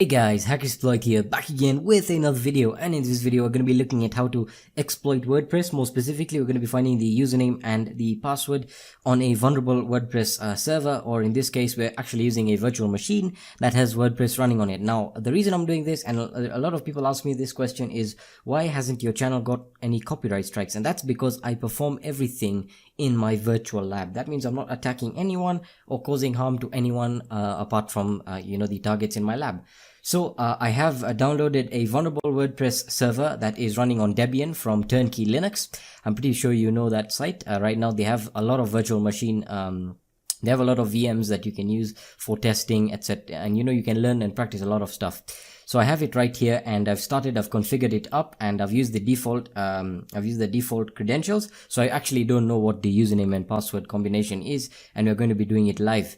Hey guys, Hackersploit here, back again with another video, and in this video we're going to be looking at how to exploit WordPress. More specifically, we're going to be finding the username and the password on a vulnerable WordPress server, or in this case we're actually using a virtual machine that has WordPress running on it. Now, the reason I'm doing this, and a lot of people ask me this question, is why hasn't your channel got any copyright strikes? And that's because I perform everything in my virtual lab. That means I'm not attacking anyone or causing harm to anyone apart from the targets in my lab. So I have downloaded a vulnerable WordPress server that is running on Debian from Turnkey Linux. I'm pretty sure you know that site. Right now they have a lot of virtual machine, they have a lot of VMs that you can use for testing, etc. And you can learn and practice a lot of stuff. So I have it right here, and I've configured it up, and I've used the default credentials. So I actually don't know what the username and password combination is, and we're going to be doing it live.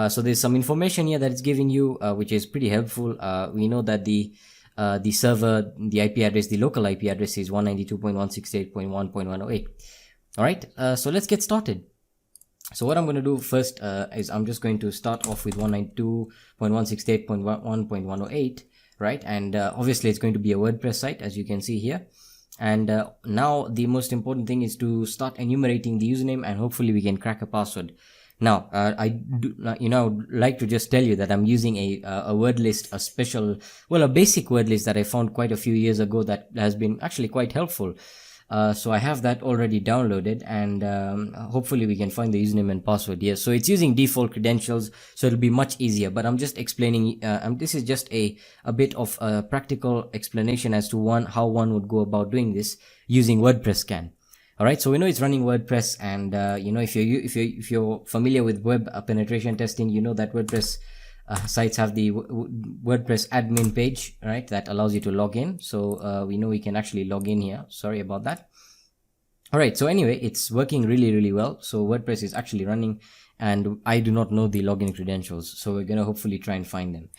So there's some information here that it's giving you, which is pretty helpful. We know that the server, the IP address, the local IP address is 192.168.1.108. All right, so let's get started. So what I'm going to do first is I'm just going to start off with 192.168.1.108, right? And obviously it's going to be a WordPress site, as you can see here. And now the most important thing is to start enumerating the username, and hopefully we can crack a password. Now, I would like to just tell you that I'm using a word list, a basic word list that I found quite a few years ago that has been actually quite helpful. So I have that already downloaded, and hopefully we can find the username and password here. So it's using default credentials, so it'll be much easier, but I'm just explaining, this is just a bit of a practical explanation as to how one would go about doing this using WordPressScan. Alright, so we know it's running WordPress, and if you're familiar with web penetration testing, you know that WordPress sites have the WordPress admin page, right, that allows you to log in. So we know we can actually log in here. Sorry about that. Alright, so anyway, it's working really well. So WordPress is actually running, and I do not know the login credentials, so we're gonna hopefully try and find them.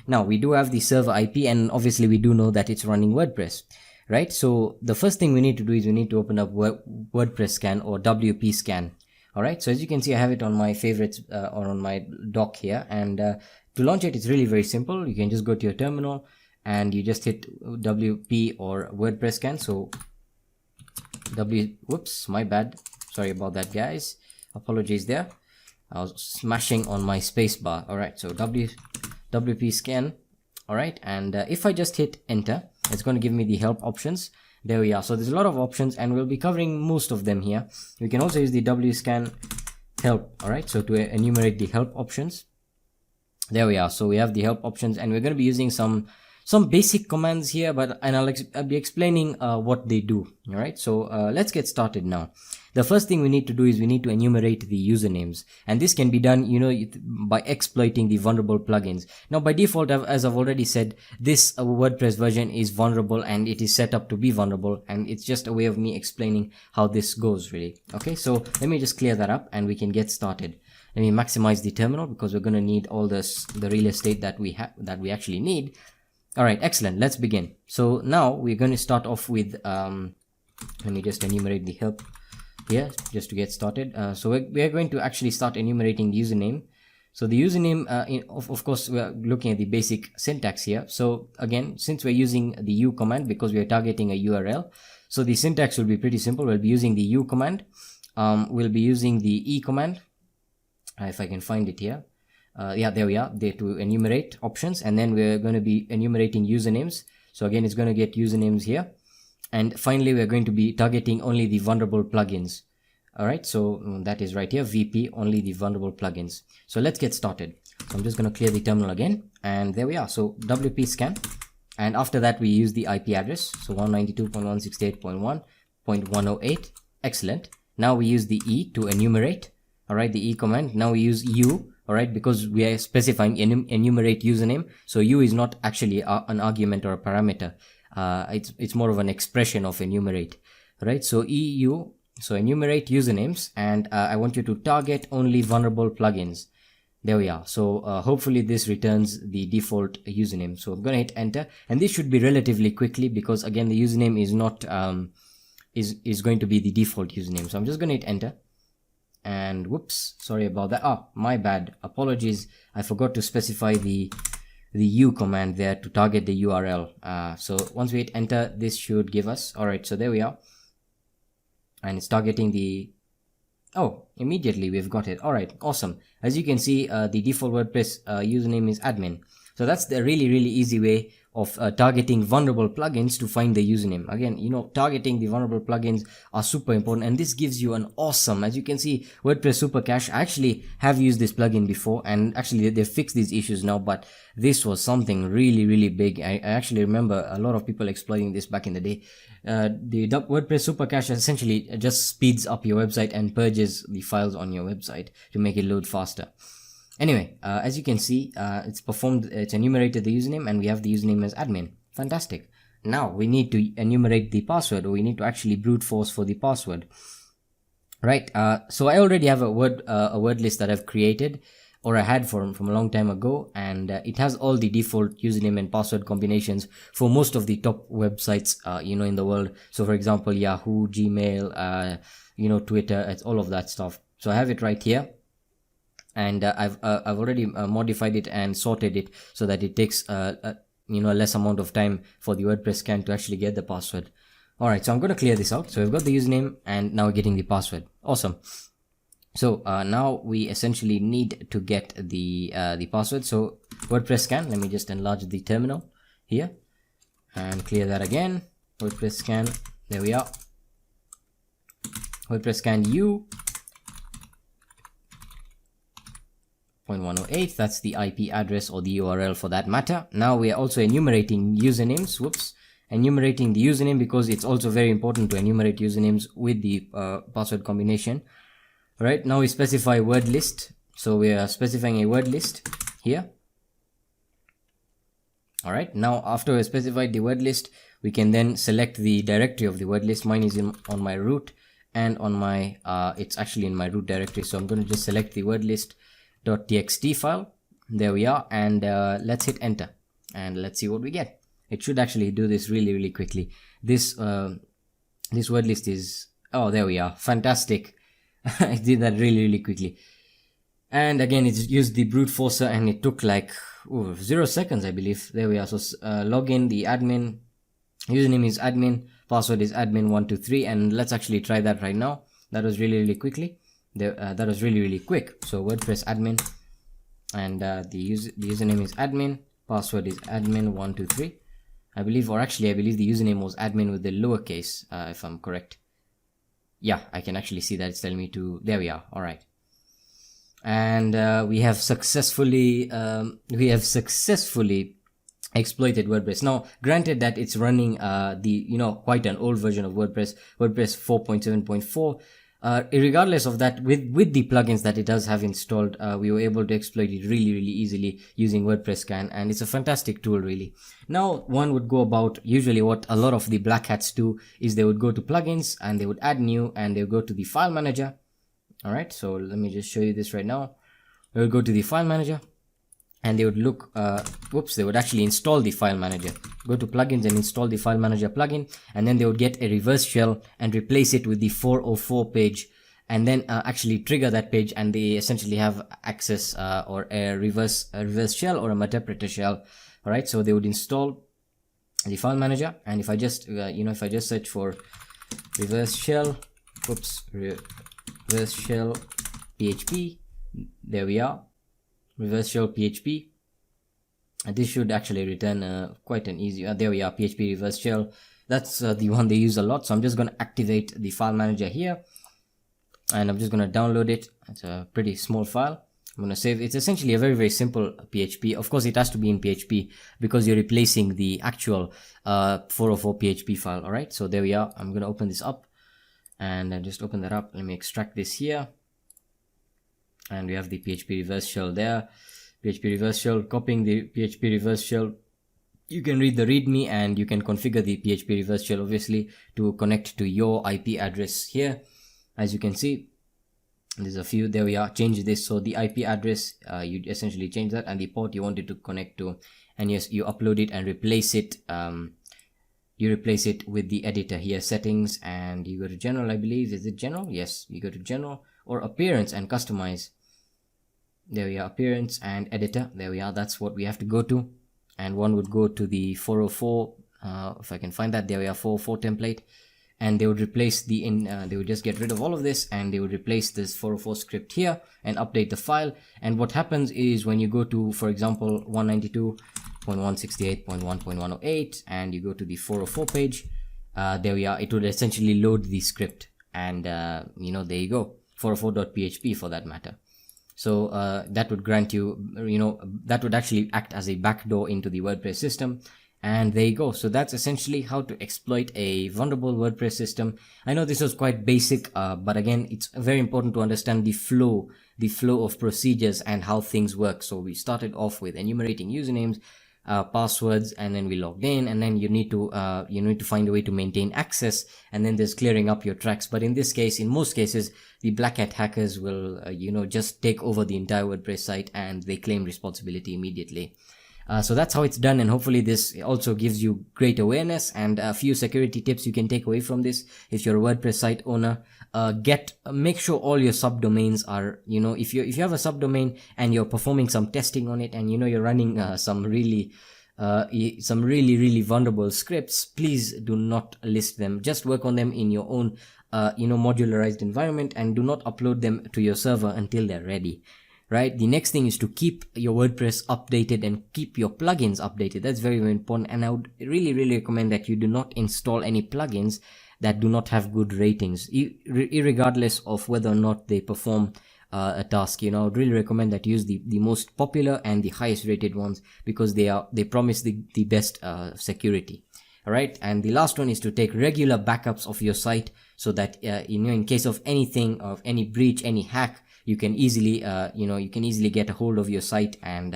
Now, we do have the server IP, and obviously we do know that it's running WordPress. Right, so the first thing we need to do is we need to open up WordPressScan or WPScan. Alright, so as you can see, I have it on my favorites or on my dock here, and to launch it, it's really very simple. You can just go to your terminal and you just hit WP or WordPressScan. So whoops, my bad, sorry about that guys, apologies there, I was smashing on my space bar. Alright, so WPScan. Alright, and if I just hit enter, it's going to give me the help options. There we are. So there's a lot of options, and we'll be covering most of them here. We can also use the wscan help. Alright, so to enumerate the help options, there we are. So we have the help options, and we're going to be using some basic commands here, and I'll be explaining what they do. Alright, so let's get started now. The first thing we need to do is we need to enumerate the usernames, and this can be done by exploiting the vulnerable plugins. Now, by default, as I've already said, this WordPress version is vulnerable, and it is set up to be vulnerable, and it's just a way of me explaining how this goes really. Okay, so let me just clear that up and we can get started. Let me maximize the terminal because we're going to need all the real estate that we actually need. Alright, excellent, let's begin. So now we're going to start off with let me just enumerate the help here just to get started. So we're going to actually start enumerating the username. So the username, of course, we're looking at the basic syntax here. So again, since we're using the u command because we are targeting a URL, so the syntax will be pretty simple. We'll be using the u command, we'll be using the e command, if I can find it here. Yeah, there we are, there to enumerate options, and then we're going to be enumerating usernames. So again, it's going to get usernames here. And finally, we're going to be targeting only the vulnerable plugins. Alright, so that is right here, VP, only the vulnerable plugins. So let's get started. So I'm just going to clear the terminal again, and there we are. So WPScan, and after that we use the IP address, so 192.168.1.108. Excellent. Now we use the E to enumerate. Alright, the E command. Now we use U, alright, because we are specifying enumerate username. So U is not actually an argument or a parameter. It's more of an expression of enumerate, right? So EU, so enumerate usernames, and I want you to target only vulnerable plugins. There we are. So hopefully this returns the default username. So I'm going to hit enter, and this should be relatively quickly because again the username is not is going to be the default username. So I'm just going to hit enter, and whoops, sorry about that. My bad, apologies, I forgot to specify the the U command there to target the URL. So once we hit enter, this should give us, all right, so there we are, and it's targeting the, oh, immediately we've got it. All right, awesome. As you can see, the default WordPress username is admin. So that's the really easy way of targeting vulnerable plugins to find the username. Again, you know, targeting the vulnerable plugins are super important, and this gives you an awesome, as you can see, WordPress Super Cache. I actually have used this plugin before, and actually they fixed these issues now, but this was something really big. I actually remember a lot of people exploiting this back in the day. The WordPress Super Cache essentially just speeds up your website and purges the files on your website to make it load faster. Anyway, as you can see, it's enumerated the username, and we have the username as admin. Fantastic. Now we need to enumerate the password, or we need to actually brute force for the password. Right. So I already have a word list that I've created, or I had from a long time ago, and it has all the default username and password combinations for most of the top websites, you know, in the world. So for example, Yahoo, Gmail, you know, Twitter, it's all of that stuff. So I have it right here. And I've already modified it and sorted it so that it takes you know, a less amount of time for the WordPress scan to actually get the password. All right, so I'm going to clear this out. So we've got the username, and now we're getting the password. Awesome. So now we essentially need to get the password. So WordPress scan. Let me just enlarge the terminal here and clear that again. WordPress scan. There we are. WordPress scan U. 0.108, that's the IP address or the URL for that matter. Now we are also enumerating usernames. Whoops. Enumerating the username, because it's also very important to enumerate usernames with the password combination. Right, now we specify word list. So we are specifying a word list here. All right, now after we specified the word list, we can then select the directory of the word list. Mine is on my root, and on my, it's actually in my root directory. So I'm going to just select the word list.txt file. There we are, and let's hit enter, and let's see what we get. It should actually do this really quickly. This this word list is, oh, there we are, fantastic. It did that really quickly. And again, it used the brute forcer, and it took like 0 seconds, I believe. There we are. So login, the admin, username is admin, password is admin123, and let's actually try that right now. That was really quickly. That was really quick. So WordPress admin, and the username is admin, password is admin123, I believe, or actually I believe the username was admin with the lowercase, if I'm correct. Yeah, I can actually see that it's telling me to, there we are. All right, and we have successfully exploited WordPress. Now, granted that it's running the quite an old version of WordPress 4.7.4. Regardless of that, with the plugins that it does have installed, we were able to exploit it really easily using WordPress scan, and it's a fantastic tool really. Now, one would go about, usually what a lot of the black hats do is they would go to plugins and they would add new, and they would go to the file manager. All right, so let me just show you this right now. They would go to the file manager, and they would look, they would actually install the file manager. Go to plugins and install the file manager plugin, and then they would get a reverse shell and replace it with the 404 page, and then actually trigger that page, and they essentially have access or a reverse shell or a Meterpreter shell. All right, so they would install the file manager, and if I just if I just search for reverse shell, reverse shell PHP, there we are. Reverse shell PHP, and this should actually return quite an easy, there we are, PHP reverse shell. That's the one they use a lot. So I'm just going to activate the file manager here, and I'm just going to download it. It's a pretty small file. I'm going to save. It's essentially a very simple PHP. Of course, it has to be in PHP because you're replacing the actual 404 PHP file. All right, so there we are. I'm going to open this up, and I just open that up. Let me extract this here. And we have the PHP reverse shell there. PHP reverse shell, copying the PHP reverse shell. You can read the README, and you can configure the PHP reverse shell obviously to connect to your IP address here. As you can see, there's a few, there we are. Change this, so the IP address, you essentially change that, and the port you want it to connect to, and yes, you upload it and replace it. You replace it with the editor here, settings, and you go to general, I believe. Is it general? Yes, you go to general, or appearance and customize. There we are, appearance and editor. There we are. That's what we have to go to. and one would go to the 404, if I can find that, there we are, 404 template, and they would replace they would just get rid of all of this, and they would replace this 404 script here and update the file. And what happens is when you go to, for example, 192.168.1.108 and you go to the 404 page, there we are, it would essentially load the script, and there you go, 404.php for that matter. So that would grant you, that would actually act as a backdoor into the WordPress system. And there you go. So that's essentially how to exploit a vulnerable WordPress system. I know this was quite basic, but again, it's very important to understand the flow of procedures and how things work. So we started off with enumerating usernames, passwords, and then we logged in, and then you need to find a way to maintain access, and then there's clearing up your tracks. But in this case, in most cases, the black hat hackers will just take over the entire WordPress site, and they claim responsibility immediately. So that's how it's done, and hopefully this also gives you great awareness and a few security tips you can take away from this. If you're a WordPress site owner, make sure all your subdomains are, if you have a subdomain and you're performing some testing on it, and you're running some really vulnerable scripts, please do not list them. Just work on them in your own modularized environment, and do not upload them to your server until they're ready. Right? The next thing is to keep your WordPress updated and keep your plugins updated. That's very, very important. And I would really, really recommend that you do not install any plugins that do not have good ratings, irregardless of whether or not they perform a task. I would really recommend that you use the most popular and the highest rated ones, because they promise the best security. All right. And the last one is to take regular backups of your site, so that in case of anything, of any breach, any hack, you can easily get a hold of your site, and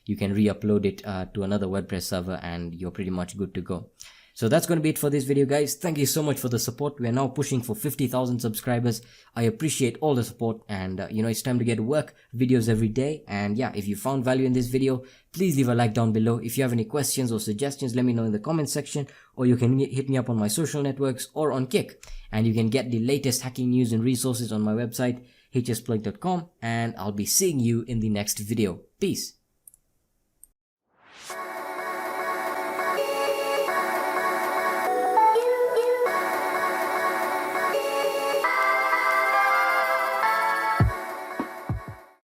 you can re-upload it to another WordPress server, and you're pretty much good to go. So that's going to be it for this video, guys. Thank you so much for the support. We are now pushing for 50,000 subscribers. I appreciate all the support, and it's time to get to work. Videos every day. And yeah, if you found value in this video, please leave a like down below. If you have any questions or suggestions, let me know in the comment section, or you can hit me up on my social networks or on Kick. And you can get the latest hacking news and resources on my website, hackersploit.com, and I'll be seeing you in the next video. Peace.